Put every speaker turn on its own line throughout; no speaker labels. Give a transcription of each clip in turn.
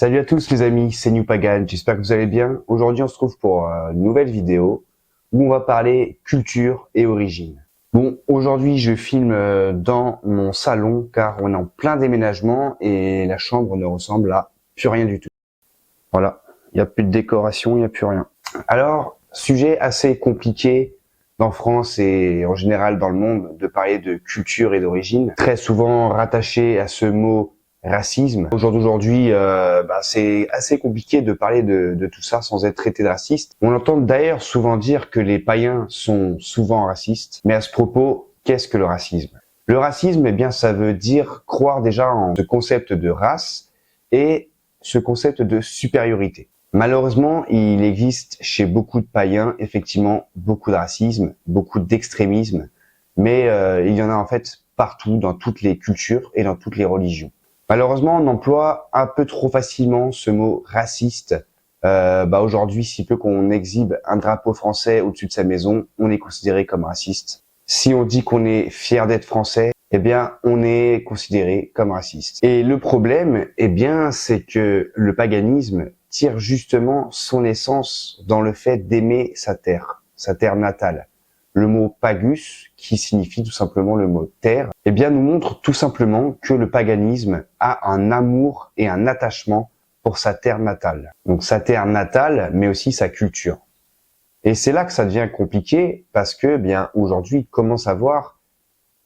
Salut à tous les amis, c'est New Pagan, j'espère que vous allez bien. Aujourd'hui on se trouve pour une nouvelle vidéo où on va parler culture et origine. Bon, aujourd'hui je filme dans mon salon car on est en plein déménagement et la chambre ne ressemble à plus rien du tout. Voilà, il n'y a plus de décoration, il n'y a plus rien. Alors, sujet assez compliqué en France et en général dans le monde de parler de culture et d'origine, très souvent rattaché à ce mot racisme. Au jour d'aujourd'hui, c'est assez compliqué de parler de tout ça sans être traité de raciste. On entend d'ailleurs souvent dire que les païens sont souvent racistes, mais à ce propos, qu'est-ce que le racisme? Le racisme, eh bien, ça veut dire croire déjà en ce concept de race et ce concept de supériorité. Malheureusement, il existe chez beaucoup de païens effectivement beaucoup de racisme, beaucoup d'extrémisme, mais il y en a en fait partout, dans toutes les cultures et dans toutes les religions. Malheureusement, on emploie un peu trop facilement ce mot raciste. Aujourd'hui, si peu qu'on exhibe un drapeau français au-dessus de sa maison, on est considéré comme raciste. Si on dit qu'on est fier d'être français, eh bien, on est considéré comme raciste. Et le problème, eh bien, c'est que le paganisme tire justement son essence dans le fait d'aimer sa terre natale. Le mot pagus, qui signifie tout simplement le mot terre, eh bien, nous montre tout simplement que le paganisme a un amour et un attachement pour sa terre natale. Donc sa terre natale, mais aussi sa culture. Et c'est là que ça devient compliqué parce que, bien, aujourd'hui, il commence à voir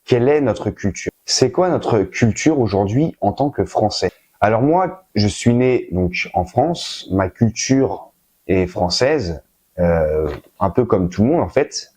quelle est notre culture. C'est quoi notre culture aujourd'hui en tant que Français? Alors moi, je suis né donc en France, ma culture est française, un peu comme tout le monde en fait,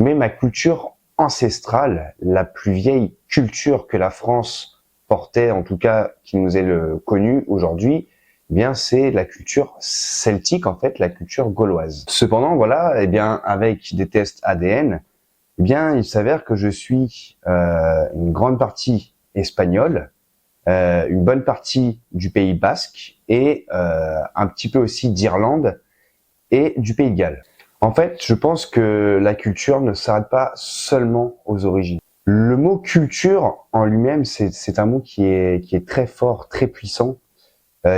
mais ma culture ancestrale, la plus vieille culture que la France portait, en tout cas qui nous est connue aujourd'hui, eh bien c'est la culture celtique en fait, la culture gauloise. Cependant, voilà, eh bien avec des tests ADN, eh bien il s'avère que je suis une grande partie espagnole, une bonne partie du Pays Basque et un petit peu aussi d'Irlande et du Pays de Galles. En fait, je pense que la culture ne s'arrête pas seulement aux origines. Le mot culture en lui-même, c'est un mot qui est très fort, très puissant,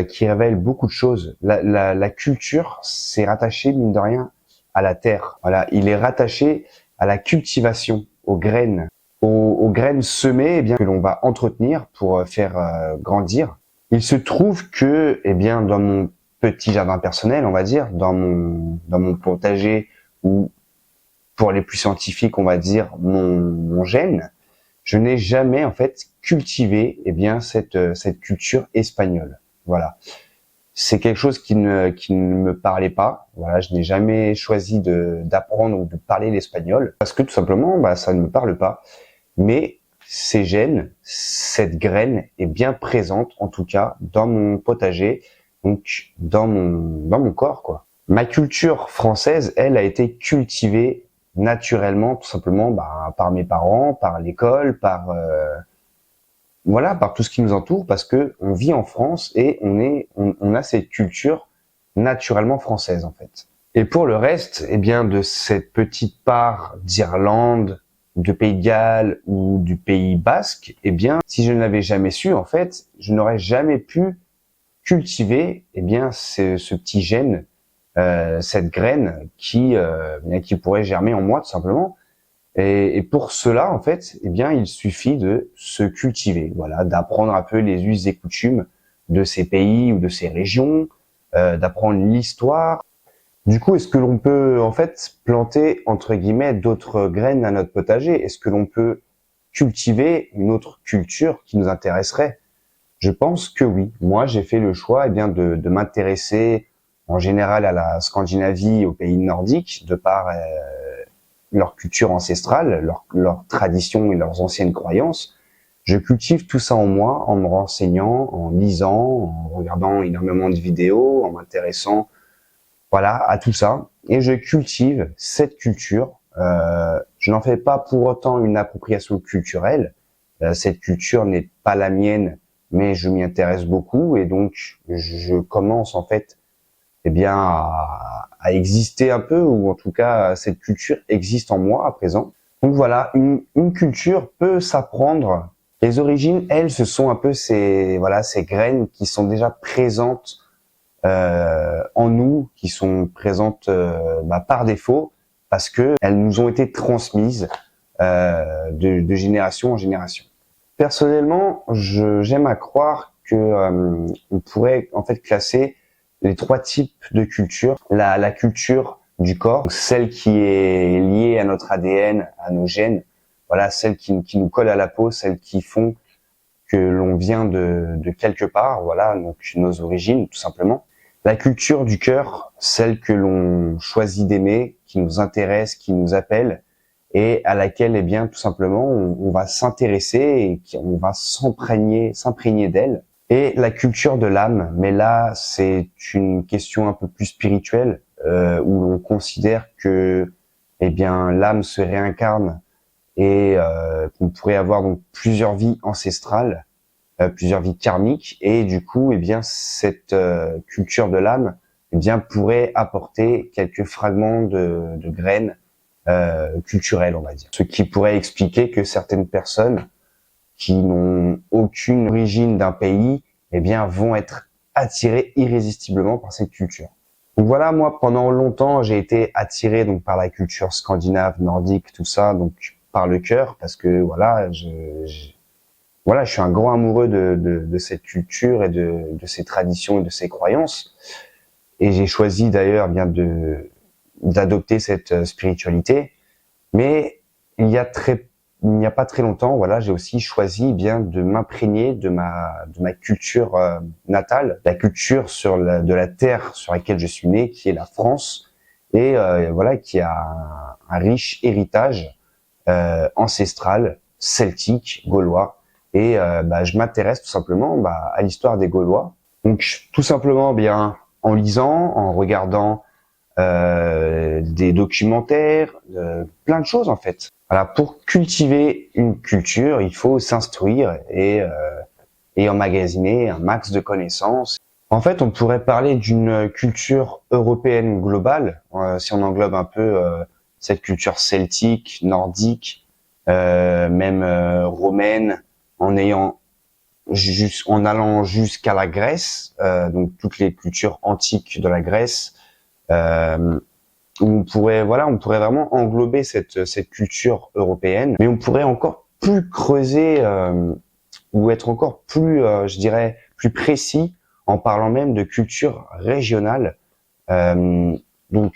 qui révèle beaucoup de choses. La culture, c'est rattaché, mine de rien, à la terre. Voilà, il est rattaché à la cultivation, aux graines, aux graines semées, eh bien, que l'on va entretenir pour faire grandir. Il se trouve que, eh bien, dans mon petit jardin personnel, on va dire, dans mon potager, ou pour les plus scientifiques, on va dire mon gène, je n'ai jamais en fait cultivé eh bien cette culture espagnole. Voilà, c'est quelque chose qui ne me parlait pas. Voilà, je n'ai jamais choisi d'apprendre ou de parler l'espagnol parce que tout simplement, ça ne me parle pas. Mais ces gènes, cette graine est bien présente en tout cas dans mon potager, donc dans mon corps quoi. Ma culture française, elle, a été cultivée naturellement, tout simplement, par mes parents, par l'école, par tout ce qui nous entoure, parce que on vit en France et on a cette culture naturellement française en fait. Et pour le reste, eh bien, de cette petite part d'Irlande, de Pays de Galles ou du Pays Basque, eh bien, si je ne l'avais jamais su, en fait, je n'aurais jamais pu cultiver, eh bien, ce petit gène, cette graine qui pourrait germer en moi tout simplement. Et pour cela, en fait, eh bien, il suffit de se cultiver, voilà, d'apprendre un peu les us et coutumes de ces pays ou de ces régions, d'apprendre l'histoire. Du coup, est-ce que l'on peut en fait planter entre guillemets d'autres graines à notre potager? Est-ce que l'on peut cultiver une autre culture qui nous intéresserait? Je pense que oui. Moi, j'ai fait le choix eh bien de m'intéresser en général à la Scandinavie, aux pays nordiques, de par leur culture ancestrale, leur tradition et leurs anciennes croyances. Je cultive tout ça en moi, en me renseignant, en lisant, en regardant énormément de vidéos, en m'intéressant, voilà, à tout ça. Et je cultive cette culture. Je n'en fais pas pour autant une appropriation culturelle. Cette culture n'est pas la mienne, mais je m'y intéresse beaucoup et donc je commence en fait eh bien à exister un peu, ou en tout cas cette culture existe en moi à présent. Donc voilà, une culture peut s'apprendre Les origines, elles, ce sont un peu ces graines qui sont déjà présentes en nous, qui sont présentes par défaut, parce que elles nous ont été transmises de génération en génération. Personnellement, j'aime à croire que on pourrait en fait classer les trois types de culture. La culture du corps, donc celle qui est liée à notre ADN, à nos gènes, voilà, celles qui nous collent à la peau, celles qui font que l'on vient de quelque part, voilà, donc nos origines, tout simplement. La culture du cœur, celle que l'on choisit d'aimer, qui nous intéresse, qui nous appelle, et à laquelle, eh bien, tout simplement, on va s'intéresser et on va s'imprégner d'elle. Et la culture de l'âme, mais là, c'est une question un peu plus spirituelle, où l'on considère que, eh bien, l'âme se réincarne et qu'on pourrait avoir donc plusieurs vies ancestrales, plusieurs vies karmiques, et du coup, eh bien, cette culture de l'âme, eh bien, pourrait apporter quelques fragments de graines culturelles, on va dire. Ce qui pourrait expliquer que certaines personnes qui n'ont aucune origine d'un pays, eh bien, vont être attirées irrésistiblement par cette culture. Donc voilà, moi, pendant longtemps, j'ai été attiré donc par la culture scandinave, nordique, tout ça, donc par le cœur, parce que voilà, je suis un grand amoureux de cette culture et de ces traditions et de ces croyances. Et j'ai choisi d'ailleurs bien d'adopter cette spiritualité. Mais il n'y a pas très longtemps, voilà, j'ai aussi choisi bien de m'imprégner de ma culture natale, la culture de la terre sur laquelle je suis né, qui est la France, et voilà, qui a un riche héritage ancestral, celtique, gaulois. Et je m'intéresse tout simplement à l'histoire des Gaulois. Donc tout simplement bien en lisant, en regardant des documentaires, plein de choses en fait. Voilà, pour cultiver une culture, il faut s'instruire et emmagasiner un max de connaissances. En fait, on pourrait parler d'une culture européenne globale, si on englobe un peu cette culture celtique, nordique, même romaine, en allant jusqu'à la Grèce, donc toutes les cultures antiques de la Grèce, où on pourrait vraiment englober cette culture européenne, mais on pourrait encore plus creuser ou être encore plus, je dirais, plus précis en parlant même de culture régionale. Donc,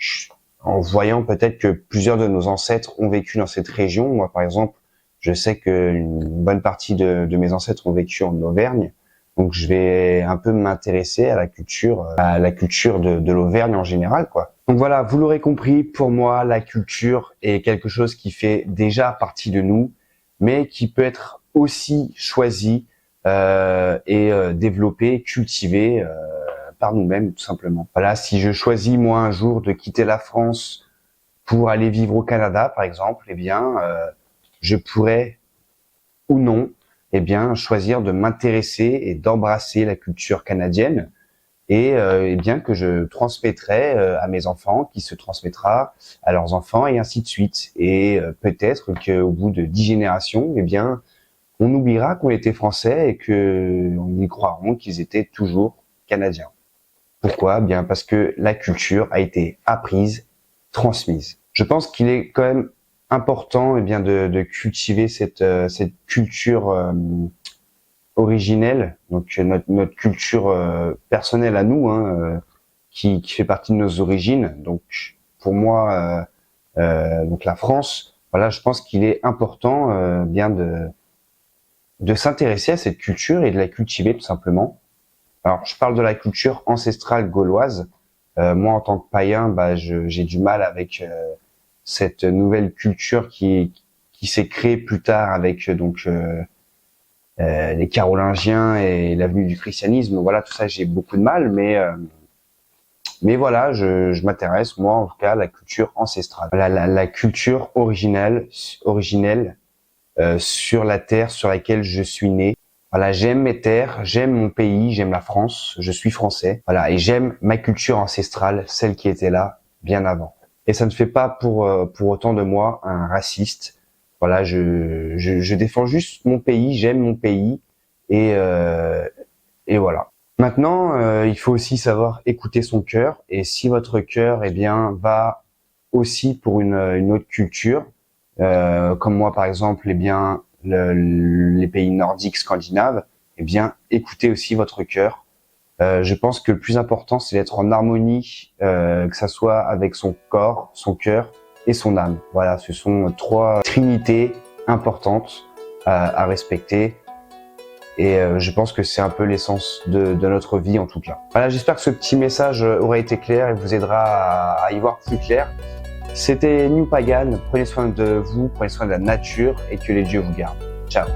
en voyant peut-être que plusieurs de nos ancêtres ont vécu dans cette région. Moi, par exemple, je sais qu'une bonne partie de mes ancêtres ont vécu en Auvergne. Donc, je vais un peu m'intéresser à la culture de l'Auvergne en général, quoi. Donc voilà, vous l'aurez compris, pour moi, la culture est quelque chose qui fait déjà partie de nous, mais qui peut être aussi choisi et développé, cultivé par nous-mêmes, tout simplement. Voilà, si je choisis moi un jour de quitter la France pour aller vivre au Canada, par exemple, eh bien, je pourrais ou non, eh bien, choisir de m'intéresser et d'embrasser la culture canadienne, et eh bien que je transmettrai à mes enfants, qui se transmettra à leurs enfants, et ainsi de suite. Et peut-être qu'au bout de 10 générations, eh bien, on oubliera qu'on était français et que on y croiront qu'ils étaient toujours canadiens. Pourquoi? Bien parce que la culture a été apprise, transmise. Je pense qu'il est quand même important, eh bien, de cultiver cette culture originelle, donc notre culture personnelle à nous, qui fait partie de nos origines. Donc pour moi, donc la France, voilà, je pense qu'il est important bien de s'intéresser à cette culture et de la cultiver tout simplement. Alors je parle de la culture ancestrale gauloise. Moi en tant que païen, j'ai du mal avec cette nouvelle culture qui s'est créée plus tard avec les Carolingiens et l'avenue du christianisme. Voilà, tout ça, j'ai beaucoup de mal, mais voilà, je m'intéresse, moi, en tout cas, à la culture ancestrale. Voilà, la culture originelle, sur la terre sur laquelle je suis né. Voilà, j'aime mes terres, j'aime mon pays, j'aime la France, je suis français. Voilà, et j'aime ma culture ancestrale, celle qui était là bien avant. Et ça ne fait pas pour autant de moi un raciste. Voilà, je défends juste mon pays, j'aime mon pays et voilà. Maintenant, il faut aussi savoir écouter son cœur et si votre cœur, eh bien, va aussi pour une autre culture, comme moi par exemple, eh bien, les pays nordiques, scandinaves, eh bien, écoutez aussi votre cœur. Je pense que le plus important, c'est d'être en harmonie, que ça soit avec son corps, son cœur et son âme. Voilà, ce sont trois trinités importantes à respecter. Et je pense que c'est un peu l'essence de notre vie en tout cas. Voilà, j'espère que ce petit message aura été clair et vous aidera à y voir plus clair. C'était New Pagan, prenez soin de vous, prenez soin de la nature et que les dieux vous gardent. Ciao.